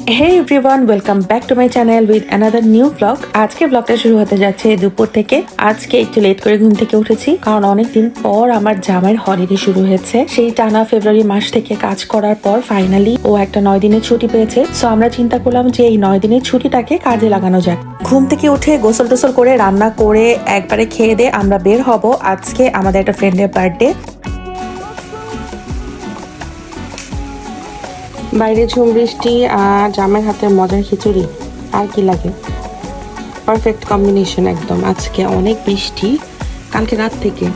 Hey everyone, welcome back to my channel with another new vlog. আজকে ব্লগটা শুরু হতে যাচ্ছে দুপুর থেকে। আজকে একটু লেট করে ঘুম থেকে উঠেছি কারণ অনেকদিন পর আমার জামাইয়ের হলিডে শুরু হয়েছে। সেই টানা ফেব্রুয়ারি মাস থেকে কাজ করার পর ফাইনালি ও একটা 9 দিনের ছুটি পেয়েছে। সো আমরা চিন্তা করলাম যে এই 9 দিনের ছুটিটাকে কাজে লাগানো যাক। ঘুম থেকে উঠে গোসল টোসল করে রান্না করে একবারে খেয়ে দিয়ে আমরা বের হব। আজকে আমাদের একটা ফ্রেন্ডের বার্থডে। বাইরে ঝুম বৃষ্টি আর জামের হাতের মজার খিচুড়ি, আর কি লাগে? পারফেক্ট কম্বিনেশন একদম। আজকে অনেক বৃষ্টি কালকে রাত থেকে।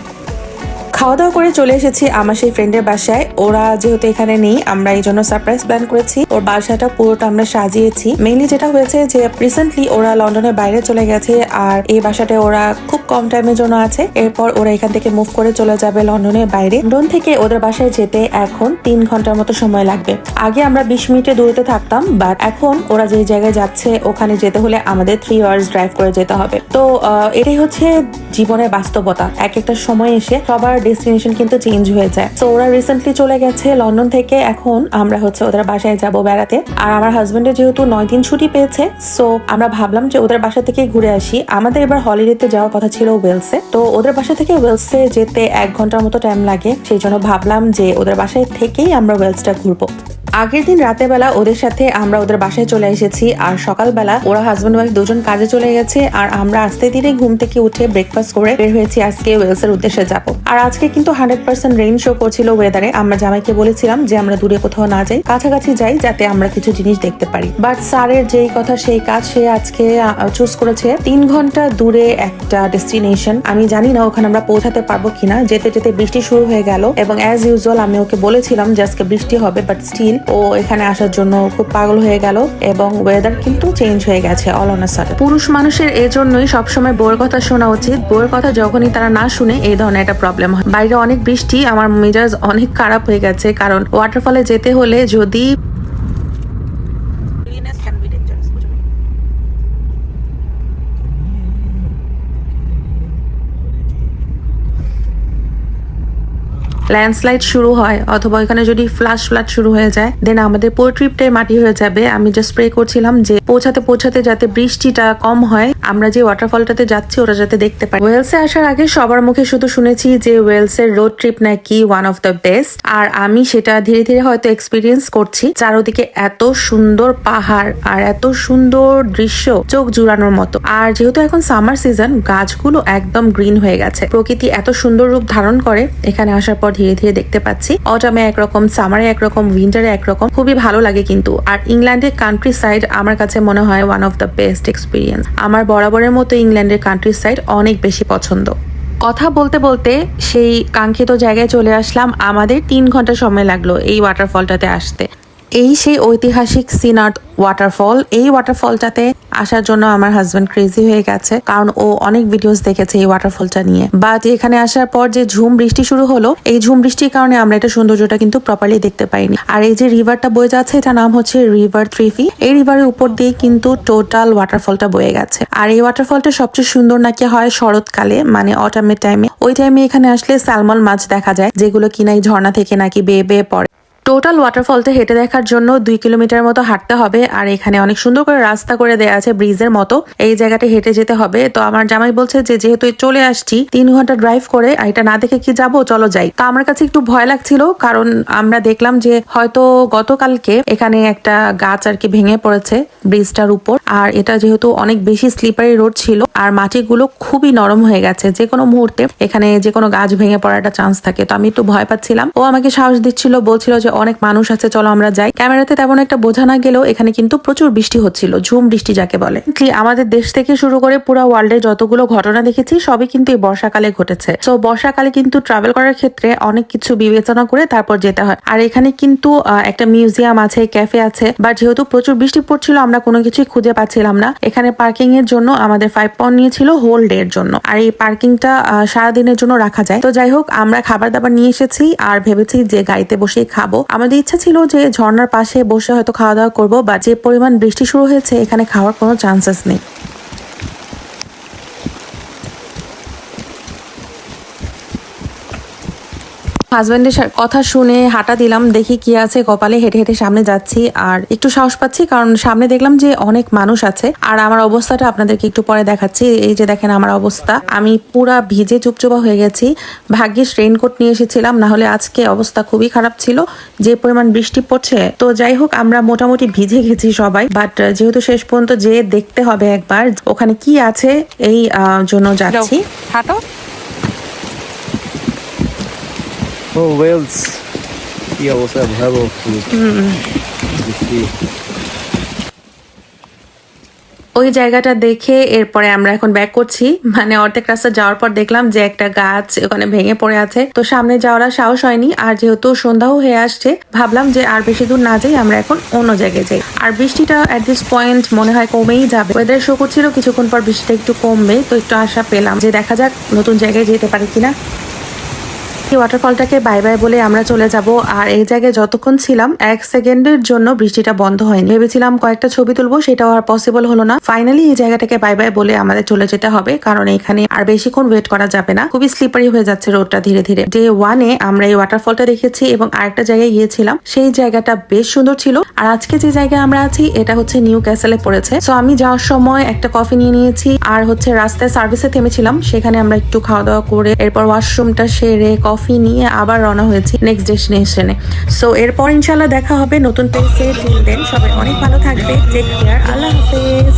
খাওয়া দাওয়া করে চলে এসেছি আমার সেই ফ্রেন্ডের বাসায়। ওরা যেহেতু এখানে নেই, আমরা এই জন্য সারপ্রাইজ প্ল্যান করেছি। ওর বাসাটা পুরোটা আমরা সাজিয়েছি। মেইনলি যেটা হয়েছে যে রিসেন্টলি ওরা লন্ডনের বাইরে চলে গেছে আর এই বাসাটায় ওরা খুব কম টাইমের জন্য আছে। এরপর ওরা এখান থেকে মুভ করে চলে যাবে লন্ডনের বাইরে। লন্ডন থেকে ওদের বাসায় যেতে এখন 3 ঘন্টার মতো সময় লাগবে। আগে আমরা 20 মিনিটে দূরত্বে থাকতাম, বাট এখন ওরা যে জায়গায় যাচ্ছে ওখানে যেতে হলে আমাদের 3 আওয়ার্স ড্রাইভ করে যেতে হবে। তো এটাই হচ্ছে জীবনের বাস্তবতা। এক একটা সময় এসে সবার ডেস্টিনেশন কিন্তু চেঞ্জ হয়ে যায়। তো ওরা রিসেন্টলি চলে গেছে লন্ডন থেকে, এখন আমরা হচ্ছে ওদের বাসায় যাব বেড়াতে। আর আমার হাজবেন্ডের যেহেতু 9 দিন ছুটি পেয়েছে, সো আমরা ভাবলাম যে ওদের বাসা থেকে ঘুরে আসি। আমাদের এবার হলিডেতে যাওয়ার কথা ছিল ওয়েলসে, তো ওদের বাসা থেকে ওয়েলসে যেতে 1 ঘন্টার মতো টাইম লাগে। সেই জন্য ভাবলাম যে ওদের বাসায় থেকেই আমরা ওয়েলসটা ঘুরবো। আগের দিন রাতের বেলা ওদের সাথে আমরা ওদের বাসায় চলে এসেছি আর সকালবেলা ওরা হাজবেন্ড ওয়াইফ দুজন কাজে চলে গেছে আর আমরা আস্তে ধীরে ঘুম থেকে উঠে ব্রেকফাস্ট করে বের হয়েছি আজকে ওয়েলসের উদ্দেশ্যে যাব। আর আজকে কিন্তু 100% রেইন শো করছিল ওয়েদারে। আমরা জামাইকে বলেছিলাম যে আমরা দূরে কোথাও না যাই, কাছাকাছি যাই যাতে আমরা কিছু জিনিস দেখতে পারি। বাট স্যারের যেই কথা সেই কাজ, সে আজকে চুজ করেছে 3 ঘন্টা দূরে একটা ডেস্টিনেশন। আমি জানি না ওখানে আমরা পৌঁছাতে পারবো কিনা। যেতে যেতে বৃষ্টি শুরু হয়ে গেল এবং অ্যাজ ইউজুয়াল আমি ওকে বলেছিলাম যে আজকে বৃষ্টি হবে, বাট স্টিল ও এখানে আসার জন্য খুব পাগল হয়ে গেল এবং ওয়েদার কিন্তু চেঞ্জ হয়ে গেছে অল অন আ সাডেন। পুরুষ মানুষের এই জন্যই সবসময় বউয়ের কথা শোনা উচিত। বউয়ের কথা যখনই তারা না শুনে এই ধরনের একটা প্রবলেম হয়। বাইরে অনেক বৃষ্টি, আমার মেজাজ অনেক খারাপ হয়ে গেছে কারণ ওয়াটারফলে যেতে হলে যদি ল্যান্ডস্লাইড শুরু হয় অথবা এখানে যদি ফ্লাড শুরু হয়ে যায়, দেন আমাদের পুরো ট্রিপটাই মাটি হয়ে যাবে। আমি জাস্ট প্রে করছিলাম যে পৌঁছাতে যাতে বৃষ্টিটা কম হয়, আমরা যে ওয়াটারফলটাতে যাচ্ছি ওরা যাতে দেখতে পাই। ওয়েলসে আসার আগে সবার মুখে শুধু শুনেছি যে ওয়েলসের রোড ট্রিপ নাকি ওয়ান অফ দ্য বেস্ট, আর আমি সেটা ধীরে ধীরে হয়তো এক্সপিরিয়েন্স করছি। চারদিকে এত সুন্দর পাহাড় আর এত সুন্দর দৃশ্য, চোখ জুড়ানোর মতো। আর যেহেতু এখন সামার সিজন, গাছগুলো একদম গ্রিন হয়ে গেছে। প্রকৃতি এত সুন্দর রূপ ধারণ করে এখানে আসার পর ধীরে ধীরে দেখতে পাচ্ছি। অটামে একরকম, সামারে একরকম, উইন্টারে একরকম, খুবই ভালো লাগে কিন্তু। আর ইংল্যান্ডের কান্ট্রি সাইড আমার কাছে মনে হয় one of the best experience. আমার বরাবরের মতো ইংল্যান্ডের কান্ট্রি সাইড অনেক বেশি পছন্দ। কথা বলতে বলতে সেই কাঙ্ক্ষিত জায়গায় চলে আসলাম। আমাদের 3 ঘন্টা সময় লাগলো এই ওয়াটারফলটাতে আসতে। এই সেই ঐতিহাসিক সিনার্ড ওয়াটারফল। এই ওয়াটারফলটাতে আসার জন্য আমার হাজবেন্ড ক্রেজি হয়ে গেছে কারণ ও অনেক ভিডিওস দেখেছে এই ওয়াটারফলটা নিয়ে। বাট এখানে আসার পর যে ঝুম বৃষ্টি শুরু হলো, এই ঝুম বৃষ্টির কারণে আমরা এটা সৌন্দর্যটা কিন্তু প্রপারলি দেখতে পাইনি। আর এই যে রিভারটা বয়ে যাচ্ছে, এটা নাম হচ্ছে রিভার থ্রিফি। এই রিভারের উপর দিয়ে কিন্তু টোটাল ওয়াটারফলটা বয়ে গেছে। আর এই ওয়াটারফলটা সবচেয়ে সুন্দর নাকি হয় শরৎকালে, মানে অটামের টাইমে। ওই টাইমে এখানে আসলে স্যালমন মাছ দেখা যায়, যেগুলো কিনা এই ঝর্ণা থেকে নাকি বেয়ে বেয়ে পড়ে। টোটাল ওয়াটারফলটা হেঁটে দেখার জন্য 2 কিলোমিটার মতো হাঁটতে হবে। আর এখানে অনেক সুন্দর করে রাস্তা করে দেওয়া আছে ব্রিজের মতো, এই জায়গাটা হেঁটে যেতে হবে। তো আমার জামাই বলছে যে যেহেতু চলে আসছি 3 ঘন্টা ড্রাইভ করে, এটা না দেখে কি যাবো, চলো যাই। তো আমার কাছে একটু ভয় লাগছিল কারণ আমরা দেখলাম যে হয়তো গতকালকে এখানে একটা গাছ আর কি ভেঙে পড়েছে ব্রিজটার উপর। আর এটা যেহেতু অনেক বেশি স্লিপারি রোড ছিল আর মাটিগুলো খুবই নরম হয়ে গেছে, যে কোনো মুহূর্তে এখানে যে কোনো গাছ ভেঙে পড়ার একটা চান্স থাকে। তো আমি একটু ভয় পাচ্ছিলাম। ও আমাকে সাহস দিচ্ছিল, বলছিল যে অনেক মানুষ আছে, চলো আমরা যাই। ক্যামেরাতে তেমন একটা বোঝা না গেলেও এখানে কিন্তু প্রচুর বৃষ্টি হচ্ছিল, ঝুম বৃষ্টি যাকে বলে। আমাদের দেশ থেকে শুরু করে পুরো ওয়ার্ল্ডে যতগুলো ঘটনা দেখেছি সবই কিন্তু এই বর্ষাকালে ঘটেছে। তো বর্ষাকালে কিন্তু ট্রাভেল করার ক্ষেত্রে অনেক কিছু বিবেচনা করে তারপর যেতে হয়। আর এখানে কিন্তু একটা মিউজিয়াম আছে, ক্যাফে আছে, বাট যেহেতু প্রচুর বৃষ্টি পড়ছিল আমরা কোনো কিছুই খুঁজে পাচ্ছিলাম না। এখানে পার্কিং এর জন্য আমাদের 5 পাউন্ড নিয়েছিল হোল ডে এর জন্য, আর এই পার্কিংটা সারাদিনের জন্য রাখা যায়। তো যাই হোক, আমরা খাবার দাবার নিয়ে এসেছি আর ভেবেছি যে গাড়িতে বসেই খাবো। আমাদের ইচ্ছা ছিল যে ঝর্ণার পাশে বসে হয়তো খাওয়া দাওয়া করবো, বা যে পরিমাণ বৃষ্টি শুরু হয়েছে এখানে খাওয়ার কোনো চান্সেস নেই। হাজবেন্ডের কথা শুনে হাঁটা দিলাম, দেখি কি আছে কপালে, হেঁটে হেঁটে সামনে যাচ্ছি। আর একটু সাহস পাচ্ছি কারণ সামনে দেখলাম যে অনেক মানুষ আছে। আর আমার অবস্থাটা আপনাদেরকে একটু পরে দেখাচ্ছি। এই যে দেখেন আমার অবস্থা, আমি পুরা ভিজে চুপচুপা হয়ে গেছি। ভাগ্যিস রেইনকোট নিয়ে এসেছিলাম, না হলে আজকে অবস্থা খুবই খারাপ ছিল, যে পরিমাণ বৃষ্টি পড়ছে। তো যাই হোক, আমরা মোটামুটি ভিজে গেছি সবাই, বাট যেহেতু শেষ পর্যন্ত যে দেখতে হবে একবার ওখানে কি আছে, এই জন্য যাচ্ছি। হাঁটো। ও ওয়েলস, কি অবস্থা, ভয়াবহ বৃষ্টি। ওই জায়গাটা দেখে এরপরে আমরা এখন ব্যাক করছি। মানে অর্ধেক রাস্তা যাওয়ার পর দেখলাম যে একটা গাছ ওখানে ভেঙে পড়ে আছে, তো সামনে যাওয়ার আর সাহস হয়নি। আর যেহেতু সন্ধ্যাও হয়ে আসছে, ভাবলাম যে আর বেশি দূর না যাই, আমরা এখন অন্য জায়গায় যাই। আর বৃষ্টিটা এট দিস পয়েন্ট মনে হয় কমেই যাবে। ওয়েদার শো করছিল কিছুক্ষণ পর বৃষ্টিটা একটু কমবে, তো একটু আশা পেলাম যে দেখা যাক নতুন জায়গায় যেতে পারি কিনা। ওয়াটারফলটাকে বাই বাই বলে আমরা চলে যাব। আর এই জায়গায় যতক্ষণ ছিলাম 1 সেকেন্ডের জন্য বৃষ্টিটা বন্ধ হয়নি। ভেবেছিলাম কয়েকটা ছবি তুলবো, সেটাও আর পসিবল হলো না। ফাইনালি এই জায়গাটাকে বাই বাই বলে আমাদের চলে যেতে হবে, কারণ এখানে আর বেশিক্ষণ ওয়েট করা যাবে না। খুবই স্লিপারি হয়ে যাচ্ছে রোডটা ধীরে ধীরে। ডে 1-এ আমরা এই ওয়াটারফলটা দেখেছি এবং আরেকটা জায়গায় গিয়েছিলাম, সেই জায়গাটা বেশ সুন্দর ছিল। আর আজকে যে জায়গায় আমরা আছি এটা হচ্ছে নিউ ক্যাসেলে পড়েছে। সো আমি যাওয়ার সময় একটা কফি নিয়ে নিয়েছি, আর হচ্ছে রাস্তায় সার্ভিসে থেমেছিলাম, সেখানে আমরা একটু খাওয়া দাওয়া করে এরপর ওয়াশরুমটা সেরে কফি নিয়ে আবার রওনা হয়েছি নেক্সট ডেস্টিনেশনে। সো এরপর ইনশাল্লাহ দেখা হবে নতুন প্লেসে। টিল দেন সবাই অনেক ভালো থাকবে, টেক কেয়ার, আল্লাহ হাফেজ।